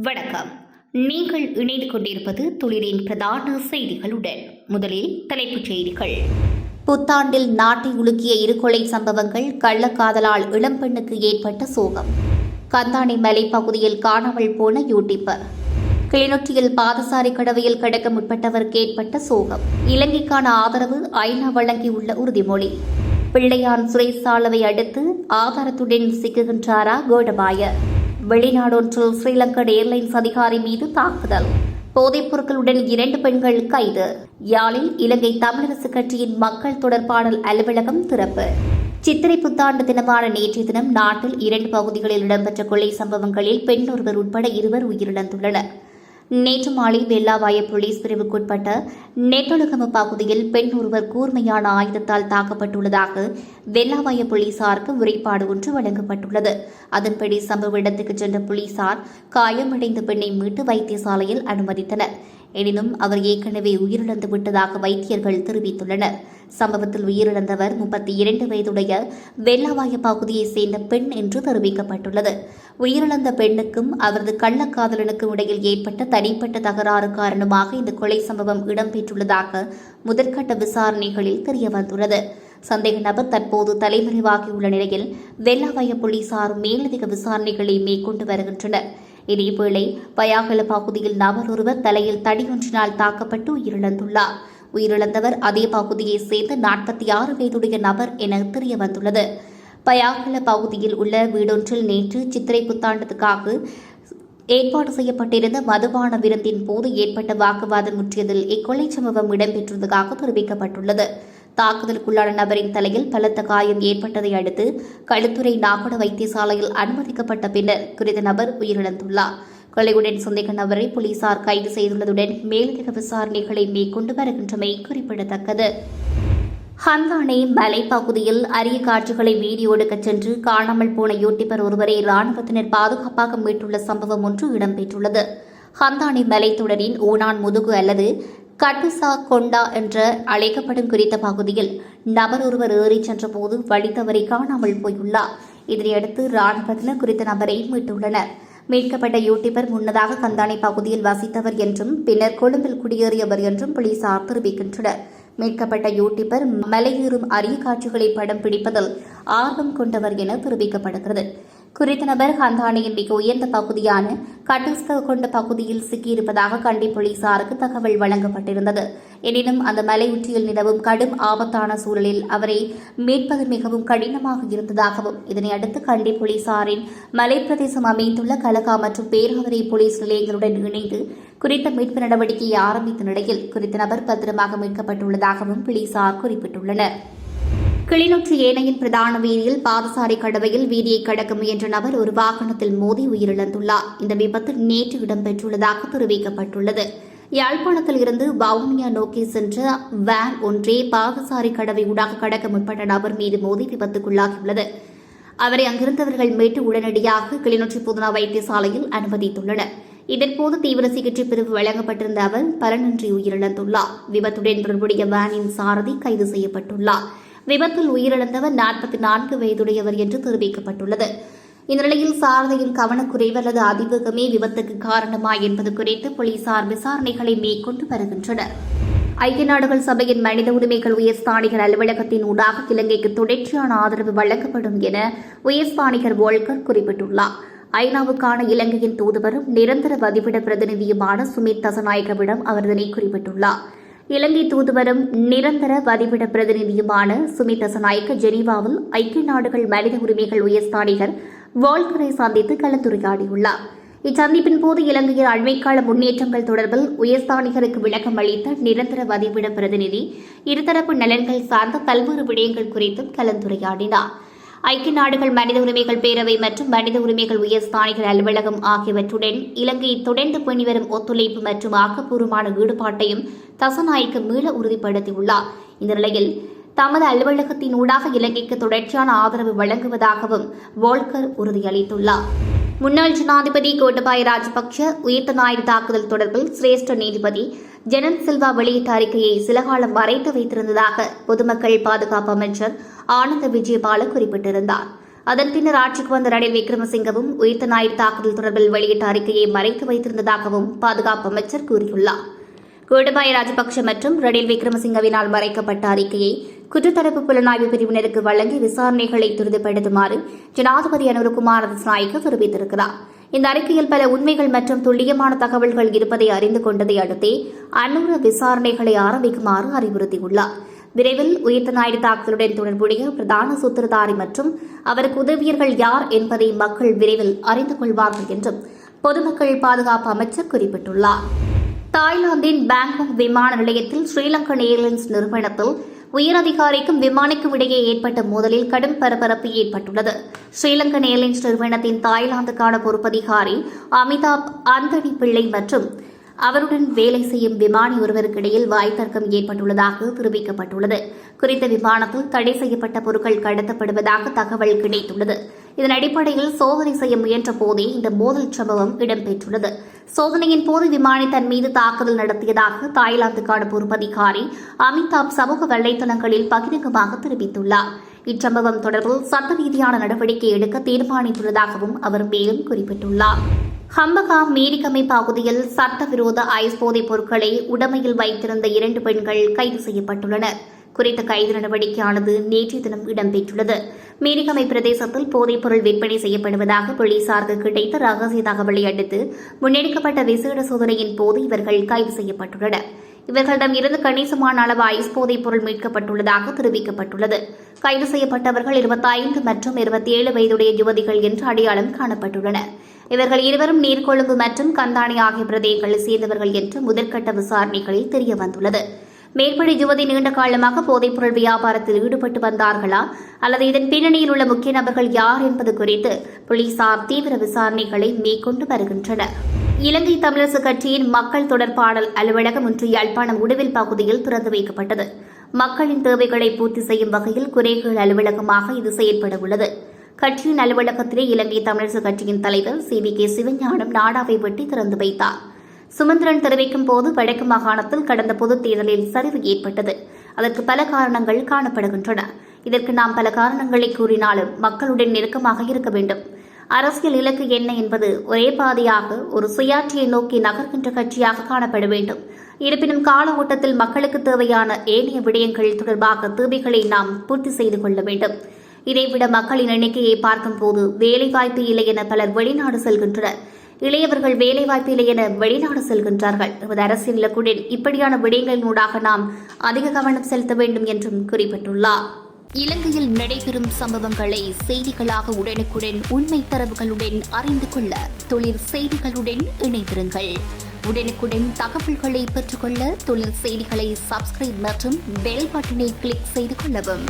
வணக்கம். நீங்கள் இணைந்து கொண்டிருப்பது துளிரின் பிரதான செய்திகளுடன். முதலில் தலைப்புச் செய்திகள். புத்தாண்டில் நாட்டை உலுக்கிய இரு கொலை சம்பவங்கள், கள்ளக்காதலால் இளம்பெண்ணுக்கு ஏற்பட்ட சோகம். கந்தானை மலைப்பகுதியில் காணாமல் போன யூடியூபர். கிளிநொச்சியில் பாதசாரி கடவையில் கடக்க முற்பட்டவருக்கு ஏற்பட்ட சோகம். இலங்கைக்கான ஆதரவு ஐநா வழங்கியுள்ள உறுதிமொழி. பிள்ளையான் சிறைச்சாலையை அடுத்து ஆதாரத்துடன் சிக்குகின்றாரா கோடபாய. வெளிநாடொன்றில் ஸ்ரீலங்கன் ஏர்லைன்ஸ் அதிகாரி மீது தாக்குதல். போதைப் பொருட்களுடன் 2 பெண்கள் கைது. யாழில் இலங்கை தமிழரசு கட்சியின் மக்கள் தொடர்பாடல் அலுவலகம் திறப்பு. சித்திரை புத்தாண்டு தினமான நேற்றைய தினம் நாட்டில் 2 பகுதிகளில் இடம்பெற்ற கொலை சம்பவங்களில் பெண் ஒருவர் உட்பட 2 உயிரிழந்துள்ளனர். நேற்று மாலை வெள்ளாவாய போலீஸ் பிரிவுக்குட்பட்ட நெட்டொழுகம பகுதியில் பெண் ஒருவர் கூர்மையான ஆயுதத்தால் தாக்கப்பட்டுள்ளதாக வெள்ளாவாய போலீசாருக்கு முறைப்பாடு ஒன்று வழங்கப்பட்டுள்ளது. அதன்படி சம்பவ இடத்துக்கு சென்ற போலீசார் காயமடைந்த பெண்ணை மீட்டு வைத்தியசாலையில் அனுமதித்தனர். எனினும் அவர் ஏற்கனவே உயிரிழந்து விட்டதாக வைத்தியர்கள் தெரிவித்துள்ளனர். சம்பவத்தில் உயிரிழந்தவர் 32 வயதுடைய வெள்ளாவாய பகுதியைச் சேர்ந்த பெண் என்று தெரிவிக்கப்பட்டுள்ளது. உயிரிழந்த பெண்ணுக்கும் அவரது கள்ளக்காதலனுக்கும் இடையில் ஏற்பட்ட தனிப்பட்ட தகராறு காரணமாக இந்த கொலை சம்பவம் இடம்பெற்றுள்ளதாக முதற்கட்ட விசாரணைகளில் தெரியவந்துள்ளது. சந்தேக நபர் தற்போது தலைமறைவாகியுள்ள நிலையில் வெள்ளாவாய போலீசார் மேலதிக விசாரணைகளை மேற்கொண்டு வருகின்றனர். இதேவேளை பயாகல பகுதியில் நபர் ஒருவர் தலையில் தடியொன்றினால் தாக்கப்பட்டு உயிரிழந்துள்ளார். உயிரிழந்தவர் அதே பகுதியைச் சேர்ந்த 46 வயதுடைய நபர் என தெரியவந்துள்ளது. பயாகல பகுதியில் உள்ள வீடொன்றில் நேற்று சித்திரை புத்தாண்டத்துக்காக ஏற்பாடு செய்யப்பட்டிருந்த மதுபான விருந்தின் போது ஏற்பட்ட வாக்குவாதம் முற்றியதில் இக்கொலை சம்பவம் இடம்பெற்றுள்ளதாக தெரிவிக்கப்பட்டுள்ளது. தாக்குதலுக்குள்ளான நபரின் தலையில் பலத்த காயம் ஏற்பட்டதை அடுத்து களுத்துறை நாகட வைத்தியசாலையில் அனுமதிக்கப்பட்ட பின்னர் குறித்த நபர் உயிரிழந்துள்ளார். கொலையுடன் சந்தேக நபரை போலீசார் கைது செய்துள்ளதுடன் மேலதிக விசாரணைகளை மேற்கொண்டு வருகின்றமை குறிப்பிடத்தக்கது. ஹந்தானே மலைப்பகுதியில் அரிய காட்சிகளை வீடியோ எடுக்கச் சென்று காணாமல் போன யூடியூபர் ஒருவரை இராணுவத்தினர் பாதுகாப்பாக மீட்டுள்ள சம்பவம் ஒன்று இடம்பெற்றுள்ளது. ஹந்தானே மலைத்தொடரின் ஓனான் முதுகு அல்லது கட்டுசா கொண்டா என்று அழைக்கப்படும் குறித்த பகுதியில் நபர் ஒருவர் ஏறிச் சென்றபோது வழி தவறி காணாமல் போயுள்ளார். இதனையடுத்து இராணுவத்தினர் குறித்த நபரை மீட்டுள்ளனர். மீட்கப்பட்ட யூடியூபர் முன்னதாக கந்தானை பகுதியில் வசித்தவர் என்றும் பின்னர் கொழும்பில் குடியேறியவர் என்றும் போலீசார் தெரிவிக்கின்றனர். மீட்கப்பட்ட யூடியூபர் மலையேறும் அரிய காட்சிகளை படம் பிடிப்பதில் ஆர்வம் கொண்டவர் என தெரிவிக்கப்படுகிறது. குறித்த நபர் ஹந்தானியின் மிக உயர்ந்த பகுதியான கட்டுஸ்க கொண்ட பகுதியில் சிக்கியிருப்பதாக கண்டி போலீசாருக்கு தகவல் வழங்கப்பட்டிருந்தது. எனினும் அந்த மலை உச்சியில் நிலவும் கடும் ஆபத்தான சூழலில் அவரை மீட்பது மிகவும் கடினமாக இருந்ததாகவும் இதனை அடுத்து கண்டி போலீசாரின் மலைப்பிரதேசம் அமைந்துள்ள கலகா மற்றும் பேராவரை போலீஸ் நிலையங்களுடன் இணைந்து குறித்த மீட்பு நடவடிக்கையை ஆரம்பித்த நிலையில் குறித்த நபர் பத்திரமாக மீட்கப்பட்டுள்ளதாகவும் போலீசார் குறிப்பிட்டுள்ளனர். கிளிநொச்சி ஏனையின் பிரதான வீதியில் பாதசாரி கடவையில் வீதியை கடக்க முயன்ற நபர் ஒரு வாகனத்தில் மோதி உயிரிழந்துள்ளார். இந்த விபத்து நேற்று இடம்பெற்றுள்ளதாக தெரிவிக்கப்பட்டுள்ளது. யாழ்ப்பாணத்தில் இருந்து வவுனியா நோக்கி சென்ற வேன் ஒன்றே பாதசாரி கடவை ஊடாக கடக்க முற்பட்ட நபர் மீது மோதி விபத்துக்குள்ளாகியுள்ளது. அவரை அங்கிருந்தவர்கள் மீட்டு உடனடியாக கிளிநொச்சி புதுனா வைத்தியசாலையில் அனுமதித்துள்ளனர். இதன்போது தீவிர சிகிச்சை பிரிவு வழங்கப்பட்டிருந்த அவர் பலனின்றி உயிரிழந்துள்ளார். விபத்துடன் தொடர்புடைய வேனின் சாரதி கைது செய்யப்பட்டுள்ளார். விபத்தில் உயிரிழந்தவர் 44 வயதுடையவர் என்று தெரிவிக்கப்பட்டுள்ளது. இந்த நிலையில் சாரதியின் கவனக்குறைவு அல்லது அதிவேகமே விபத்துக்கு காரணமா என்பது குறித்து போலீசார் விசாரணைகளை மேற்கொண்டு வருகின்றனர். ஐக்கிய நாடுகள் சபையின் மனித உரிமைகள் உயர்ஸ்தானிகர் அலுவலகத்தின் ஊடாக இலங்கைக்கு தொடர்ச்சியான ஆதரவு வழங்கப்படும் என உயர்ஸ்தானிகர் வோல்கர் குறிப்பிட்டுள்ளார். ஐநாவுக்கான இலங்கையின் தூதுவரும் நிரந்தர வதிவிட பிரதிநிதியுமான சுமித் தசநாயகவிடம் அவர் இதனை குறிப்பிட்டுள்ளார். இலங்கை தூதுவரும் நிரந்தர வதிவிட பிரதிநிதியுமான சுமித் தசநாயக்க ஜெனீவாவில் ஐக்கிய நாடுகள் மனித உரிமைகள் உயர்ஸ்தானிகர் வோல்கரை சந்தித்து கலந்துரையாடியுள்ளார். இச்சந்திப்பின் போது இலங்கையின் அண்மைக்கால முன்னேற்றங்கள் தொடர்பில் உயர்ஸ்தானிகருக்கு விளக்கம் அளித்த நிரந்தர வதிவிட பிரதிநிதி இருதரப்பு நலன்கள் சார்ந்த பல்வேறு விடயங்கள் குறித்தும் கலந்துரையாடினார். ஐக்கிய நாடுகள் மனித உரிமைகள் பேரவை மற்றும் மனித உரிமைகள் உயர்ஸ்தானிகர் அலுவலகம் ஆகியவற்றுடன் இலங்கை தொடர்ந்து பேணிவரும் ஒத்துழைப்பு மற்றும் ஆக்கப்பூர்வமான ஈடுபாட்டையும் தசநாயக்க மீள உறுதிப்படுத்தியுள்ளார். இந்த நிலையில் தமது அலுவலகத்தின் ஊடாக இலங்கைக்கு தொடர்ச்சியான ஆதரவு வழங்குவதாகவும் வோல்கர் உறுதியளித்துள்ளார். முன்னாள் ஜனாதிபதி கோட்டபாய ராஜபக்ஷ உயிர்த்த ஞாயிறு தாக்குதல் தொடர்பில் சிரேஷ்ட நீதிபதி ஜெனன் சில்வா வெளியிட்ட அறிக்கையை சில காலம் மறைத்து வைத்திருந்ததாக பொதுமக்கள் பாதுகாப்பு அமைச்சர் ஆனந்த விஜயபால குறிப்பிட்டிருந்தார். அதன் பின்னர் ஆட்சிக்கு வந்த ரணில் விக்ரமசிங்கவும் உயிர்த்த ஞாயிறு தாக்குதல் தொடர்பில் வெளியிட்ட அறிக்கையை மறைத்து வைத்திருந்ததாகவும் பாதுகாப்பு அமைச்சர் கூறியுள்ளார். கோடபாய ராஜபக்ஷ மற்றும் ரணில் விக்ரமசிங்கவினால் மறைக்கப்பட்ட அறிக்கையை குற்றத்தடுப்பு புலனாய்வு பிரிவினருக்கு வழங்கி விசாரணைகளை துரிதப்படுத்துமாறு ஜனாதிபதி அனுரகுமார திசாநாயக்க தெரிவித்திருக்கிறார். இந்த அறிக்கையில் பல உண்மைகள் மற்றும் துல்லியமான தகவல்கள் இருப்பதை அறிந்து கொண்டதை அடுத்தே அனுர விசாரணைகளை ஆரம்பிக்குமாறு அறிவுறுத்தியுள்ளார். விரைவில் உயிர்த்த ஞாயிறு தாக்குதலுடன் தொடர்புடைய பிரதான சூத்திரதாரி மற்றும் அவருக்கு உதவியர்கள் யார் என்பதை மக்கள் விரைவில் அறிந்து கொள்வார்கள் என்றும் பொதுமக்கள் பாதுகாப்பு அமைச்சர் குறிப்பிட்டுள்ளார். தாய்லாந்தின் பாங்காக் விமான நிலையத்தில் ஸ்ரீலங்கன் ஏர்லைன்ஸ் நிறுவனத்தில் உயரதிகாரிக்கும் விமானிக்கும் இடையே ஏற்பட்ட மோதலில் கடும் பரபரப்பு ஏற்பட்டுள்ளது. ஸ்ரீலங்கன் ஏர்லைன்ஸ் நிறுவனத்தின் தாய்லாந்துக்கான பொறுப்பதிகாரி அமிதாப் அந்தனி பிள்ளை மற்றும் அவருடன் வேலை செய்யும் விமானி ஒருவருக்கிடையில் வாய்த்தர்க்கம் ஏற்பட்டுள்ளதாக தெரிவிக்கப்பட்டுள்ளது. குறித்த விமானத்தில் தடை செய்யப்பட்ட பொருட்கள் கடத்தப்படுவதாக தகவல் கிடைத்துள்ளது. இதன் அடிப்படையில் சோதனை செய்ய முயன்ற போதே இந்த மோதல் சம்பவம் இடம்பெற்றுள்ளது. சோதனையின் போது விமானி தன் மீது தாக்குதல் நடத்தியதாக தாய்லாந்துக்கான பொறுப்பதிகாரி அமிதாப் சமூக வலைதளங்களில் பகிரங்கமாக தெரிவித்துள்ளார். இச்சம்பவம் தொடர்பில் சட்ட ரீதியான நடவடிக்கை எடுக்க தீர்மானித்துள்ளதாகவும் அவர் மேலும் குறிப்பிட்டுள்ளார். ஹம்பகா மீரிகமை பகுதியில் சட்டவிரோத ஐஸ் போதைப் பொருட்களை உடமையில் வைத்திருந்த 2 பெண்கள் கைது செய்யப்பட்டுள்ளனர். குறித்த கைது நடவடிக்கையானது நேற்றைய தினம் இடம்பெற்றுள்ளது. மீரிகமை பிரதேசத்தில் போதைப் பொருள் விற்பனை செய்யப்படுவதாக போலீசாருக்கு கிடைத்த ரகசிய தகவலை அடுத்து முன்னெடுக்கப்பட்ட விசேட சோதனையின் போது இவர்கள் கைது செய்யப்பட்டுள்ளனர். இவர்களிடம் இருந்து கணிசமான அளவு ஐஸ் போதைப் பொருள் மீட்கப்பட்டுள்ளதாக தெரிவிக்கப்பட்டுள்ளது. கைது செய்யப்பட்டவர்கள் 25 மற்றும் 27 வயதுடைய யுவதிகள் என்று அடையாளம் காணப்பட்டுள்ளனர். இவர்கள் இருவரும் நீர்கொழும்பு மற்றும் கந்தானி ஆகிய பிரதேசங்களைச் சேர்ந்தவர்கள் என்று முதற்கட்ட விசாரணைகளில் தெரியவந்துள்ளது. மேற்படி யுவதி நீண்ட காலமாக போதைப்பொருள் வியாபாரத்தில் ஈடுபட்டு வந்தார்களா அல்லது இதன் பின்னணியில் உள்ள முக்கிய நபர்கள் யார் என்பது குறித்து போலீசார் தீவிர விசாரணைகளை மேற்கொண்டு வருகின்றனர். இலங்கை தமிழரசு கட்சியின் மக்கள் தொடர்பாடல் அலுவலகம் இன்று யாழ்ப்பாணம் உடுவில் பகுதியில் திறந்து வைக்கப்பட்டது. மக்களின் தேவைகளை பூர்த்தி செய்யும் வகையில் குறைகள் அலுவலகமாக இது செயல்பட உள்ளது. கட்சியின் அலுவலகத்திலே இலங்கை தமிழரசு கட்சியின் தலைவர் CVK சிவஞானம் நாடாவை வெட்டி திறந்து வைத்தார். சுமந்திரன் தெரிவிக்கும் போது வடக்கு மாகாணத்தில் கடந்த பொதுத் தேர்தலில் சரிவு ஏற்பட்டது. அதற்கு பல காரணங்கள் காணப்படுகின்றன. இதற்கு நாம் பல காரணங்களை கூறினாலும் மக்களுடன் நெருக்கமாக இருக்க வேண்டும். அரசியல் இலக்கு என்ன என்பது ஒரே பாதையாக ஒரு சுயாட்சியை நோக்கி நகர்கின்ற கட்சியாக காணப்பட வேண்டும். இருப்பினும் கால ஓட்டத்தில் மக்களுக்கு தேவையான ஏனைய விடயங்கள் தொடர்பாக தேவைகளை நாம் பூர்த்தி செய்து கொள்ள வேண்டும். இதைவிட மக்களின் எண்ணிக்கையை பார்க்கும்போது வேலைவாய்ப்பு இல்லை என பலர் வெளிநாடு செல்கின்றனர். இளையவர்கள் வேலைவாய்ப்பு இல்லை என வெளிநாடு செல்கின்றார்கள். நமது அரசியல் இலக்குடன் இப்படியான விடயங்களினூடாக நாம் அதிக கவனம் செலுத்த வேண்டும் என்றும் குறிப்பிட்டுள்ளார். இலங்கையில் நடைபெறும் சம்பவங்களை செய்திகளாக உடனுக்குடன் உண்மை தரவுகளுடன் அறிந்து கொள்ள தொழில் செய்திகளுடன் இணைந்திருங்கள். உடனுக்குடன் தகவல்களை பெற்றுக்கொள்ள தொழில் செய்திகளை சப்ஸ்கிரைப் மற்றும் பெல் பட்டனை கிளிக் செய்து கொள்ளவும்.